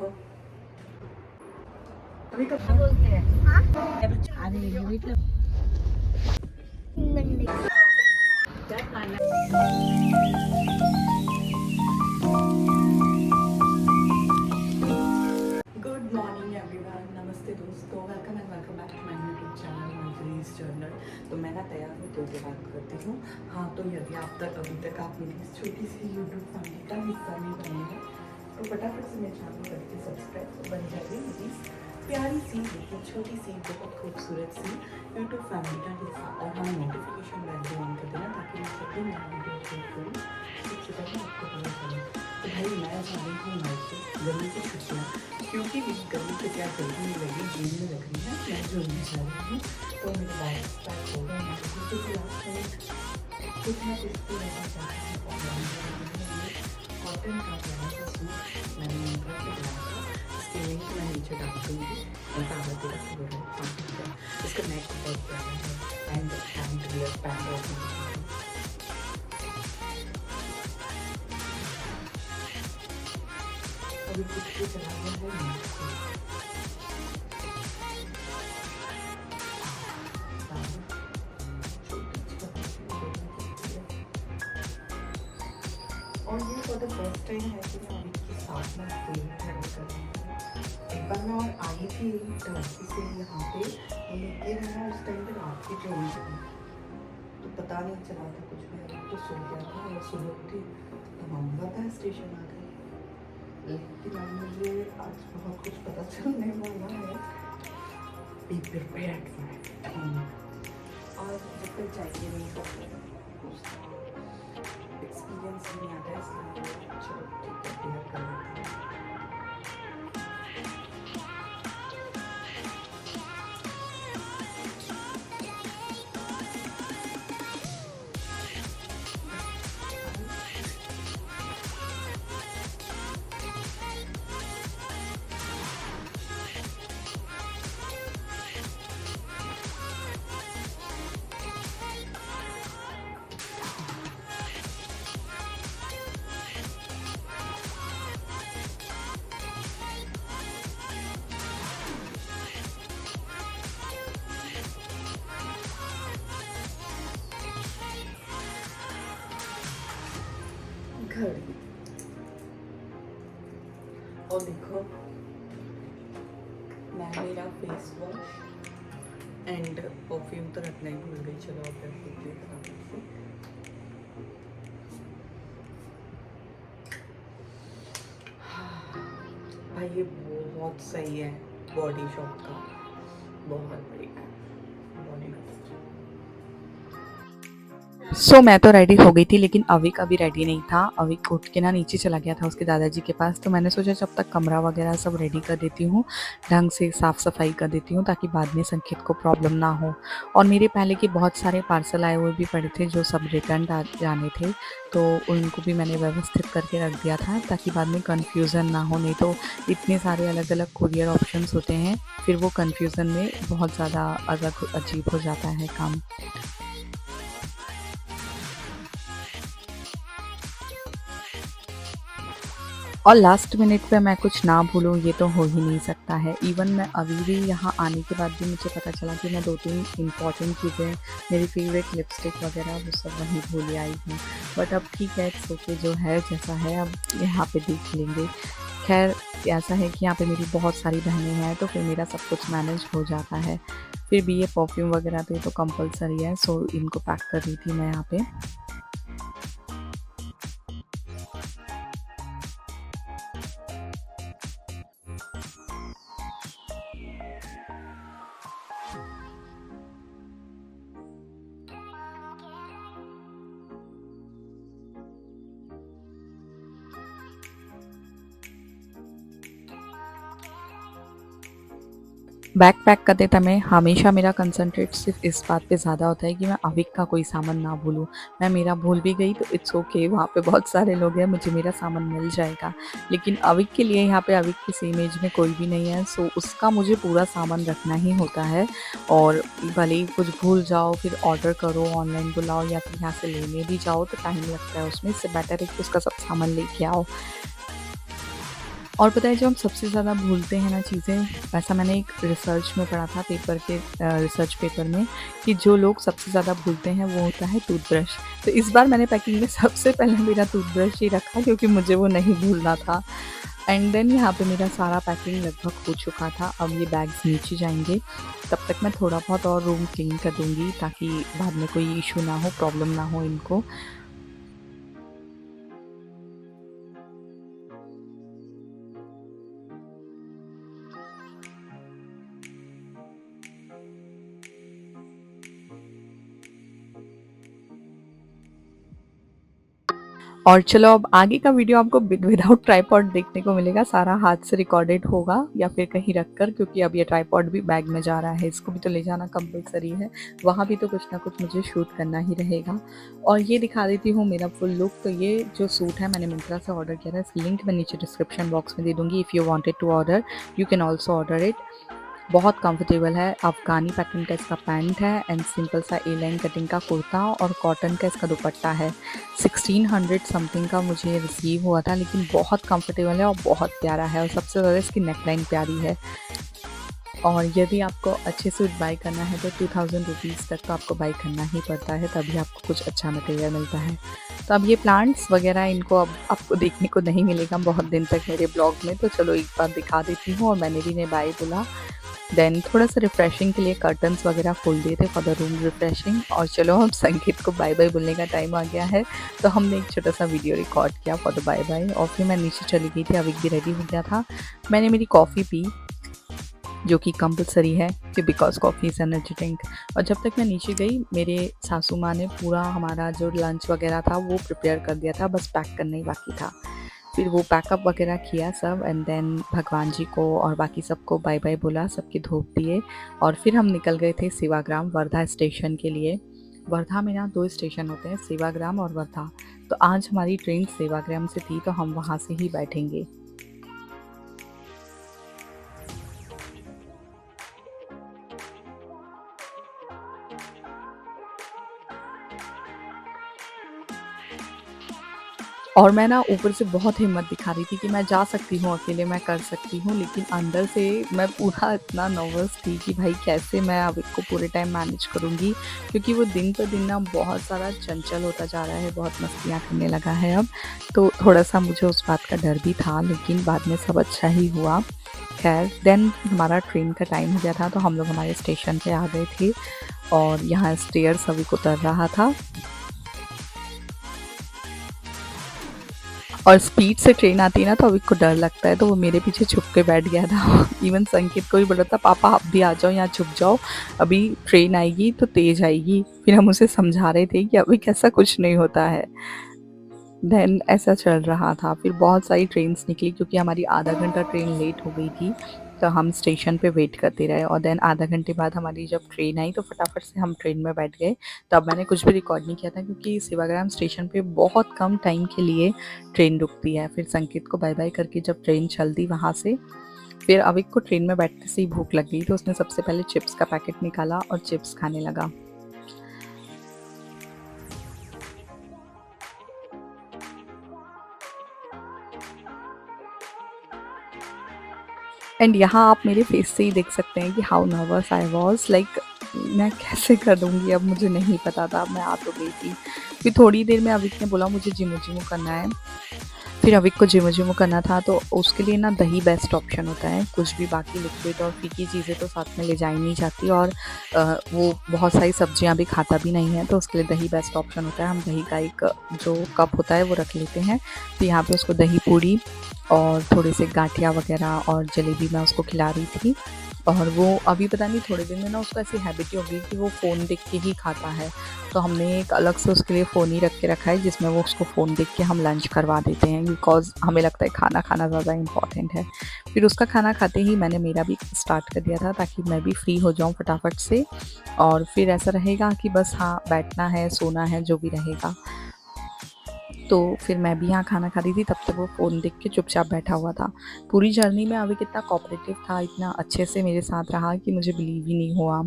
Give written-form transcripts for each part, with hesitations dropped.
देखो अभी कब क्या बोलते हैं? हाँ अरे ये वीटलो मंडे क्या खाना गुड मॉर्निंग एवरीवन, नमस्ते दोस्तों, welcome back to my YouTube channel Manjari's journal. तो मैं ना तैयार होते हुए बात करती हूँ। हाँ, तो यदि आप तक अभी तक आप मेरी इस छोटी सी यूट्यूब फैमिली का हिस्सा नहीं बने हैं तो फटाफट से मेरे चैनल करके सब्सक्राइब बन जाइए मेरी प्यारी सी लेकिन छोटी सी बहुत खूबसूरत सी यूट्यूब फैमिली का हिस्सा। और हाँ, नोटिफिकेशन बेल भी ऑन कर देना ताकि मैं जब भी नया वीडियो अपलोड करूँ सबसे पहले आपको पता चले। तो भाई मैं जा रही हूँ मायके, गर्मी की छुट्टियाँ, क्योंकि मेरी गर्मी छुट्टियाँ जल्दी नहीं लगी, जून में लग रही है, मैं जून में जा रही हूँ। तो मेरे बैग पैक हो गए हैं क्योंकि लास्ट मिनट कुछ ना कुछ तो लेना चाहती हूँ। कॉटन का प्यारा सा सूट मैंने मिंत्रा से लिया था, इसकी लिंक मैं नीचे डाल दूँगी। पार्वती का सूट है, इसका नेक बहुत प्यारा है एंड हैंड रियर पैंट अभी कुछ भी चला गया है। और ये फॉर द फर्स्ट टाइम है कि मैं अभी के साथ में फेल ट्राई कर रही हूँ। एक बार मैं और आई थी टर्की से यहाँ पे, लेकिन है ना उस टाइम पे रात की ट्रेन थी तो पता नहीं चला था कुछ भी। अभी तो सो गया था और सुबह उठी तो मम्मी पता है स्टेशन आ गई, लेकिन अब मुझे आज बहुत कुछ पता चलने वाला है। Be prepared for it. और जब तक चाहिए नहीं तो एक्सपीरियंस नहीं आता है, इसलिए चलो ठीक है क्लियर कर लेते हैं। घड़ी और देखो मैं मेरा फेस वॉश एंड परफ्यूम तो रखना ही भूल गई। चलो अब रख देते हैं फटाफट से। भाई ये बहुत सही है, बॉडी शॉप का बहुत बढ़िया है बॉडी का। सो मैं तो रेडी हो गई थी, लेकिन अविक अभी रेडी नहीं था। अविक उठ के ना नीचे चला गया था उसके दादाजी के पास। तो मैंने सोचा जब तक कमरा वगैरह सब रेडी कर देती हूँ, ढंग से साफ़ सफाई कर देती हूँ ताकि बाद में संकेत को प्रॉब्लम ना हो। और मेरे पहले के बहुत सारे पार्सल आए हुए भी पड़े थे जो सब रिटर्न जाने थे, तो उनको भी मैंने व्यवस्थित करके रख दिया था ताकि बाद में कन्फ्यूज़न ना हो। नहीं तो इतने सारे अलग अलग कुरियर ऑप्शंस होते हैं, फिर वो कन्फ्यूज़न में बहुत ज़्यादा अलग अजीब हो जाता है काम। और लास्ट मिनट पे मैं कुछ ना भूलूँ ये तो हो ही नहीं सकता है। इवन मैं अभी भी यहाँ आने के बाद भी मुझे पता चला कि मैं 2-3 इम्पॉर्टेंट चीज़ें, मेरी फेवरेट लिपस्टिक वगैरह वो सब वहीं भूल आई हूँ। बट अब ठीक है, इट्स ओके, जो है जैसा है अब यहाँ पे देख लेंगे। खैर ऐसा है कि यहाँ पे मेरी बहुत सारी बहनें हैं तो फिर मेरा सब कुछ मैनेज हो जाता है। फिर भी ये परफ्यूम वगैरह तो ये तो कंपलसरी है, सो इनको पैक कर रही थी मैं यहाँ पे। बैग पैक करते समय हमेशा मेरा कंसंट्रेट सिर्फ इस बात पे ज़्यादा होता है कि मैं अविक का कोई सामान ना भूलूँ। मैं मेरा भूल भी गई तो इट्स ओके, वहाँ पे बहुत सारे लोग हैं, मुझे मेरा सामान मिल जाएगा। लेकिन अविक के लिए यहाँ पे अविक की सेम एज में कोई भी नहीं है, सो उसका मुझे पूरा सामान रखना ही होता है। और भले ही कुछ भूल जाओ, फिर ऑर्डर करो, ऑनलाइन बुलाओ या फिर यहाँ से लेने भी जाओ तो टाइम लगता है उसमें, इससे बेटर है कि उसका सब सामान लेके आओ। और पता है, जो हम सबसे ज़्यादा भूलते हैं ना चीज़ें, ऐसा मैंने एक रिसर्च में पढ़ा था, पेपर के रिसर्च पेपर में, कि जो लोग सबसे ज़्यादा भूलते हैं वो होता है टूथब्रश। तो इस बार मैंने पैकिंग में सबसे पहले मेरा टूथब्रश ही रखा, क्योंकि मुझे वो नहीं भूलना था। एंड देन यहाँ पे मेरा सारा पैकिंग लगभग हो चुका था। अब ये बैग्स नीचे जाएंगे, तब तक मैं थोड़ा बहुत और रूम क्लीन कर दूँगी, ताकि बाद में कोई इशू ना हो, प्रॉब्लम ना हो इनको। और चलो, अब आगे का वीडियो आपको विदाउट ट्राइपॉड देखने को मिलेगा। सारा हाथ से रिकॉर्डेड होगा या फिर कहीं रख कर, क्योंकि अब ये ट्राइपॉड भी बैग में जा रहा है, इसको भी तो ले जाना कंपलसरी है। वहाँ भी तो कुछ ना कुछ मुझे शूट करना ही रहेगा। और ये दिखा देती हूँ मेरा फुल लुक। तो ये जो सूट है मैंने मिंत्रा से ऑर्डर किया था, इस लिंक मैं नीचे डिस्क्रिप्शन बॉक्स में दे दूँगी। If you wanted to order, you can also order it. बहुत कंफर्टेबल है। अफ़गानी पैटर्न का इसका पैंट है एंड सिंपल सा ए लाइन कटिंग का कुर्ता, और कॉटन का इसका दुपट्टा है। 1600 समथिंग का मुझे रिसीव हुआ था, लेकिन बहुत कंफर्टेबल है और बहुत प्यारा है, और सबसे ज़्यादा इसकी नेकलाइन प्यारी है। और यदि आपको अच्छे सूट बाय करना है तो 2000 रुपीज़ तक तो आपको बाय करना ही पड़ता है, तभी आपको कुछ अच्छा मटेरियल मिलता है। तो अब ये प्लांट्स वगैरह, इनको अब आपको देखने को नहीं मिलेगा बहुत दिन तक मेरे ब्लॉग में, तो चलो एक बार दिखा देती हूँ। और मैंने भी ने बाय बोला। देन थोड़ा सा रिफ्रेशिंग के लिए कर्टन्स वगैरह खोल दिए थे फॉर द रूम रिफ्रेशिंग। और चलो, अब संकेत को बाय बाय बोलने का टाइम आ गया है, तो हमने एक छोटा सा वीडियो रिकॉर्ड किया फॉर द बाय बाय। और फिर मैं नीचे चली गई थी, अविक भी रेडी हो गया था। मैंने मेरी कॉफ़ी पी, जो कि कंपलसरी है, कि because coffee is energy drink. और जब तक मैं नीचे गई, मेरे सासू माँ ने पूरा हमारा जो लंच वगैरह था वो प्रिपेयर कर दिया था, बस पैक करना ही बाकी था। फिर वो पैकअप वगैरह किया सब, एंड देन भगवान जी को और बाकी सबको बाय बाय बोला, सबके धूप दिए। और फिर हम निकल गए थे सेवाग्राम वर्धा स्टेशन के लिए। वर्धा में ना 2 स्टेशन होते हैं, सेवाग्राम और वर्धा। तो आज हमारी ट्रेन सेवाग्राम से थी, तो हम वहाँ से ही बैठेंगे। और मैं ना ऊपर से बहुत हिम्मत दिखा रही थी कि मैं जा सकती हूँ अकेले, मैं कर सकती हूँ, लेकिन अंदर से मैं पूरा इतना नर्वस थी कि भाई कैसे मैं अब इसको पूरे टाइम मैनेज करूँगी, क्योंकि वो दिन पर दिन ना बहुत सारा चंचल होता जा रहा है, बहुत मस्तियाँ करने लगा है अब। तो थोड़ा-सा मुझे उस बात का डर भी था, लेकिन बाद में सब अच्छा ही हुआ। खैर, देन हमारा ट्रेन का टाइम हो गया था, तो हम लोग हमारे स्टेशन पे आ गए थे, और यहाँ स्टेयर्स अभी उतर रहा था। और स्पीड से ट्रेन आती है ना, तो अभी को डर लगता है, तो वो मेरे पीछे छुप के बैठ गया था। इवन संकेत को भी बोला था, पापा आप भी आ जाओ, यहाँ छुप जाओ, अभी ट्रेन आएगी तो तेज़ आएगी। फिर हम उसे समझा रहे थे कि अभी कैसा कुछ नहीं होता है। देन ऐसा चल रहा था। फिर बहुत सारी ट्रेन्स निकली, क्योंकि हमारी आधा घंटा ट्रेन लेट हो गई थी, तो हम स्टेशन पे वेट करते रहे। और देन आधा घंटे बाद हमारी जब ट्रेन आई, तो फटाफट से हम ट्रेन में बैठ गए। तब मैंने कुछ भी रिकॉर्ड नहीं किया था, क्योंकि सेवाग्राम स्टेशन पे बहुत कम टाइम के लिए ट्रेन रुकती है। फिर संकेत को बाय बाय करके जब ट्रेन चल दी वहाँ से, फिर अविक को ट्रेन में बैठते से ही भूख लग गई, तो उसने सबसे पहले चिप्स का पैकेट निकाला और चिप्स खाने लगा। एंड यहाँ आप मेरे फेस से ही देख सकते हैं कि how nervous I was, like मैं कैसे कर दूँगी, अब मुझे नहीं पता था। अब मैं आ तो गई थी। फिर थोड़ी देर में अविक ने बोला मुझे जिमो जिमो करना है। फिर अविक को जिमो जिमो करना था, तो उसके लिए ना दही बेस्ट ऑप्शन होता है। कुछ भी बाकी लिक्विड और फीकी चीज़ें तो साथ में ले जा ही नहीं जाती, और वो बहुत सारी सब्जियां भी खाता भी नहीं है, तो उसके लिए दही बेस्ट ऑप्शन होता है। हम दही का एक जो कप होता है वो रख लेते हैं। तो यहाँ पे उसको दही पूड़ी और थोड़े से गाठिया वगैरह और जलेबी मैं उसको खिला रही थी। और वो अभी पता नहीं थोड़े दिन में ना उसको ऐसी हैबिट ही हो गई कि वो फ़ोन देख के ही खाता है। तो हमने एक अलग से उसके लिए फ़ोन ही रख के रखा है, जिसमें वो उसको फ़ोन देख के हम लंच करवा देते हैं, बिकॉज़ हमें लगता है खाना खाना ज़्यादा इम्पॉर्टेंट है। फिर उसका खाना खाते ही मैंने मेरा भी स्टार्ट कर दिया था, ताकि मैं भी फ्री हो जाऊँ फटाफट से। और फिर ऐसा रहेगा कि बस हाँ, बैठना है, सोना है, जो भी रहेगा। तो फिर मैं भी यहाँ खाना खा रही थी, तब तक वो फ़ोन देख के चुपचाप बैठा हुआ था। पूरी जर्नी में अभी कितना कोऑपरेटिव था, इतना अच्छे से मेरे साथ रहा कि मुझे बिलीव ही नहीं हुआ।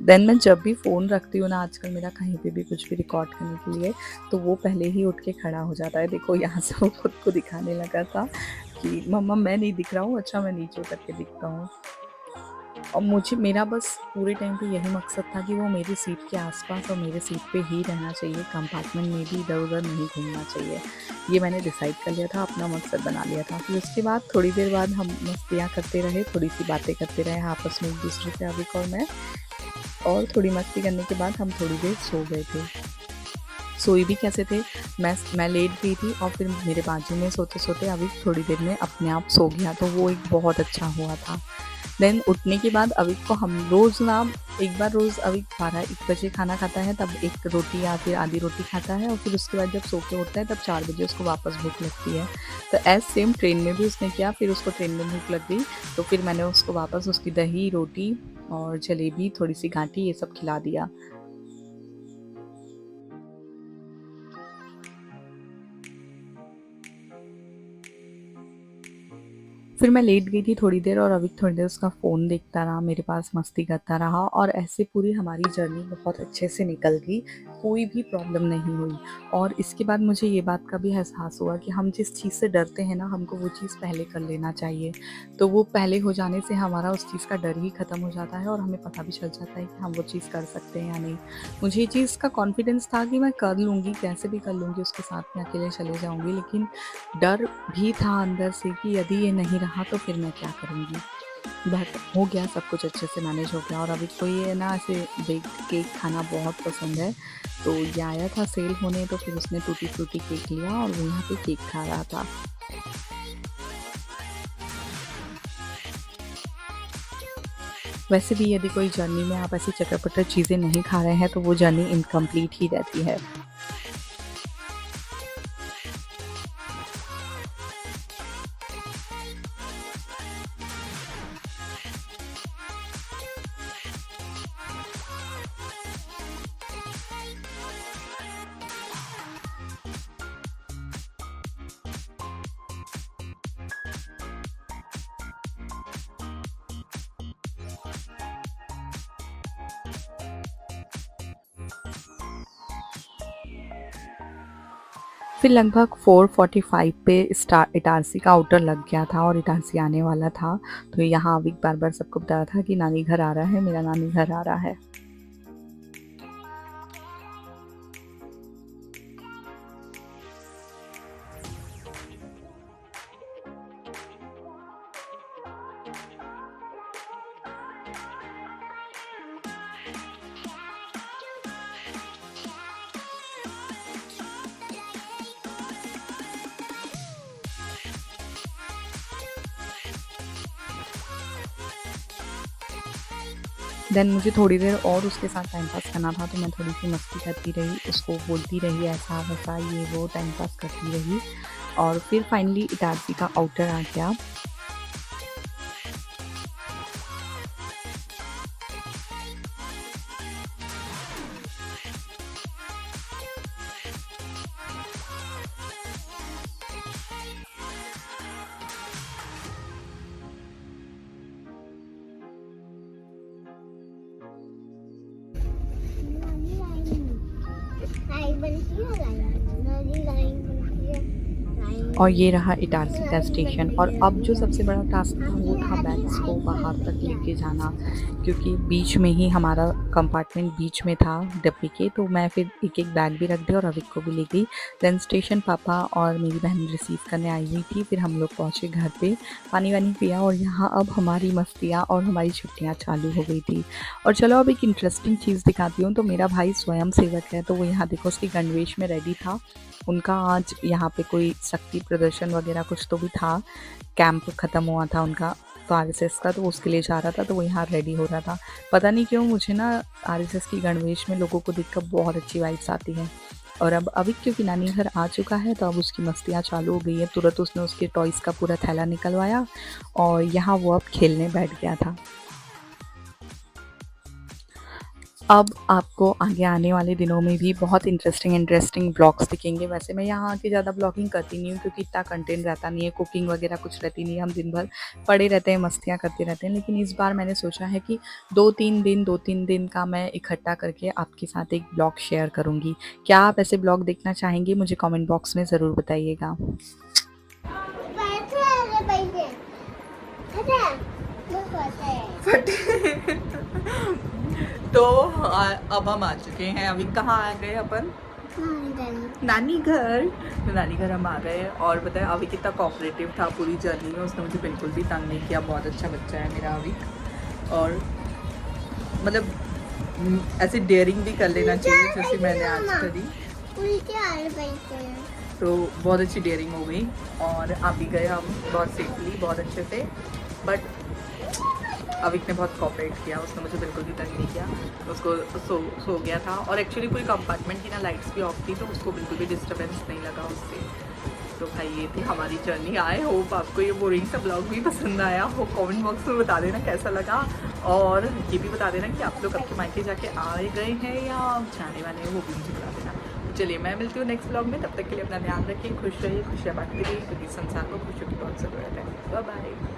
देन मैं जब भी फ़ोन रखती हूँ ना आजकल, मेरा कहीं पे भी कुछ भी रिकॉर्ड करने के लिए, तो वो पहले ही उठ के खड़ा हो जाता है। देखो यहाँ से वो खुद को दिखाने लगा था कि मम्मा मैं नहीं दिख रहा हूँ, अच्छा मैं नीचे उतर के दिखता हूँ। और मुझे मेरा बस पूरे टाइम पे यही मकसद था कि वो मेरी सीट के आसपास और मेरे सीट पे ही रहना चाहिए, कंपार्टमेंट में भी इधर-उधर नहीं घूमना चाहिए। ये मैंने डिसाइड कर लिया था, अपना मकसद बना लिया था। फिर उसके बाद थोड़ी देर बाद हम मस्तियाँ करते रहे, थोड़ी-सी बातें करते रहे आपस में एक-दूसरे से, अभिक और मैं। और थोड़ी मस्ती करने के बाद हम थोड़ी देर सो गए थे। सोई भी कैसे थे, मैं लेट गई थी और फिर मेरे बाजू में सोते-सोते अभी थोड़ी देर में अपने आप सो गया, तो वो एक बहुत अच्छा हुआ था। देन उठने के बाद अविक को हम रोज़ ना, एक बार रोज़ अविक 12-1 बजे खाना खाता है, तब 1 रोटी या फिर आधी रोटी खाता है और फिर उसके बाद जब सो के उठता है तब 4 बजे उसको वापस भूख लगती है। तो एज़ सेम ट्रेन में भी उसने किया, फिर उसको ट्रेन में भूख लग गई, तो फिर मैंने उसको वापस उसकी दही, रोटी और जलेबी, थोड़ी-सी घाटी ये सब खिला दिया। फिर मैं लेट गई थी थोड़ी देर और अभी थोड़ी देर उसका फ़ोन देखता रहा, मेरे पास मस्ती करता रहा और ऐसे पूरी हमारी जर्नी बहुत अच्छे से निकल गई, कोई भी प्रॉब्लम नहीं हुई। और इसके बाद मुझे ये बात का भी एहसास हुआ कि हम जिस चीज़ से डरते हैं ना, हमको वो चीज़ पहले कर लेना चाहिए। तो वो पहले हो जाने से हमारा उस चीज़ का डर ही ख़त्म हो जाता है और हमें पता भी चल जाता है कि हम वो चीज़ कर सकते हैं या नहीं। मुझे ये चीज़ का कॉन्फिडेंस था कि मैं कर लूँगी, कैसे भी कर लूँगी, उसके साथ में अकेले चले जाऊँगी, लेकिन डर भी था अंदर से कि यदि ये नहीं रहा तो फिर मैं क्या करूँगी। बट हो गया, सब कुछ अच्छे से मैनेज हो गया। और अभी को ये ना ऐसे बेक्ड केक खाना बहुत पसंद है, तो ये आया था सेल होने, तो फिर उसने टूटी फ्रूटी केक लिया और वो यहाँ पे केक खा रहा था। वैसे भी यदि कोई जर्नी में आप ऐसी चटर-पटर चीज़ें नहीं खा रहे हैं तो वो जर्नी इनकम्प्लीट ही रहती है। फिर लगभग 4:45 पे इटारसी का आउटर लग गया था और इटारसी आने वाला था। तो यहाँ अविक बार-बार सबको बता रहा था कि नानी घर आ रहा है, मेरा नानी घर आ रहा है। देन मुझे थोड़ी देर और उसके साथ टाइम पास करना था, तो मैं थोड़ी-सी मस्ती करती रही, उसको बोलती रही ऐसा-वैसा, ये वो टाइम पास करती रही और फिर फाइनली इटारसी का आउटर आ गया। और ये रहा इटारसी का स्टेशन। और अब जो सबसे बड़ा टास्क था वो था बैग्स को बाहर तक लेके जाना, क्योंकि बीच में ही हमारा कंपार्टमेंट बीच में था डिब्बे के, तो मैं फिर एक-एक बैग भी रख दिया और अविक को भी ले गई। देन स्टेशन पापा और मेरी बहन रिसीव करने आई हुई थी, फिर हम लोग पहुँचे घर पे, पानी-वानी पिया और यहाँ अब हमारी मस्तियाँ और हमारी छुट्टियाँ चालू हो गई थी। और चलो अब एक इंटरेस्टिंग चीज़ दिखाती हूँ। तो मेरा भाई स्वयं सेवक है, तो वो यहाँ देखो उसकी गणवेश में रेडी था। उनका आज यहाँ पे कोई शक्ति प्रदर्शन वगैरह कुछ तो भी था, कैंप ख़त्म हुआ था उनका तो आरएसएस का, तो उसके लिए जा रहा था, तो वो यहाँ रेडी हो रहा था। पता नहीं क्यों मुझे ना आरएसएस की गणवेश में लोगों को देखकर बहुत अच्छी वाइब्स आती हैं। और अब अभी क्योंकि नानी घर आ चुका है तो अब उसकी मस्तियाँ चालू हो गई है। तुरंत उसने उसके टॉयज़ का पूरा थैला निकलवाया और यहाँ वो अब खेलने बैठ गया था। अब आपको आगे आने वाले दिनों में भी बहुत इंटरेस्टिंग ब्लॉग्स दिखेंगे। वैसे मैं यहाँ आके ज़्यादा ब्लॉगिंग करती नहीं हूँ क्योंकि इतना कंटेंट रहता नहीं है, कुकिंग वगैरह कुछ रहती नहीं है, हम दिन भर पड़े रहते हैं, मस्तियाँ करते रहते हैं। लेकिन इस बार मैंने सोचा है कि 2-3 दिन का मैं इकट्ठा करके आपके साथ एक ब्लॉग शेयर करूँगी। क्या आप ऐसे ब्लॉग देखना चाहेंगे? मुझे कमेंट बॉक्स में ज़रूर बताइएगा। तो अब हम आ चुके हैं। अभी कहाँ आ गए अपन? नानी घर। तो नानी घर हम आ गए और बताया अभी कितना कोऑपरेटिव था पूरी जर्नी में, उसने मुझे बिल्कुल भी तंग नहीं किया। बहुत अच्छा बच्चा है मेरा अभी। और मतलब ऐसे डेयरिंग भी कर लेना चाहिए जैसे मैंने आज करी, तो बहुत अच्छी डेयरिंग हो गई और आ भी गए हम बहुत सेफली, बहुत अच्छे से। बट अविक ने बहुत कोऑपरेट किया, उसने मुझे बिल्कुल भी तंग नहीं किया। उसको सो गया था और एक्चुअली पूरी कंपार्टमेंट की ना लाइट्स भी ऑफ थी, तो उसको बिल्कुल भी डिस्टर्बेंस नहीं लगा उससे। तो भाई ये थी हमारी जर्नी। आई होप आपको ये बोरिंग सा ब्लॉग भी पसंद आया हो। कमेंट बॉक्स में बता देना कैसा लगा और ये भी बता देना कि आप लोग आपके मायके जाके आए गए हैं या जाने वाले हैं, वो भी मुझे बता देना। तो चलिए मैं मिलती हूँ नेक्स्ट ब्लॉग में, तब तक के लिए अपना ध्यान रखिए, खुश रहिए, खुशियाँ बांटते रहिए, क्योंकि संसार को खुशियों की बहुत ज़रूरत है। Bye bye.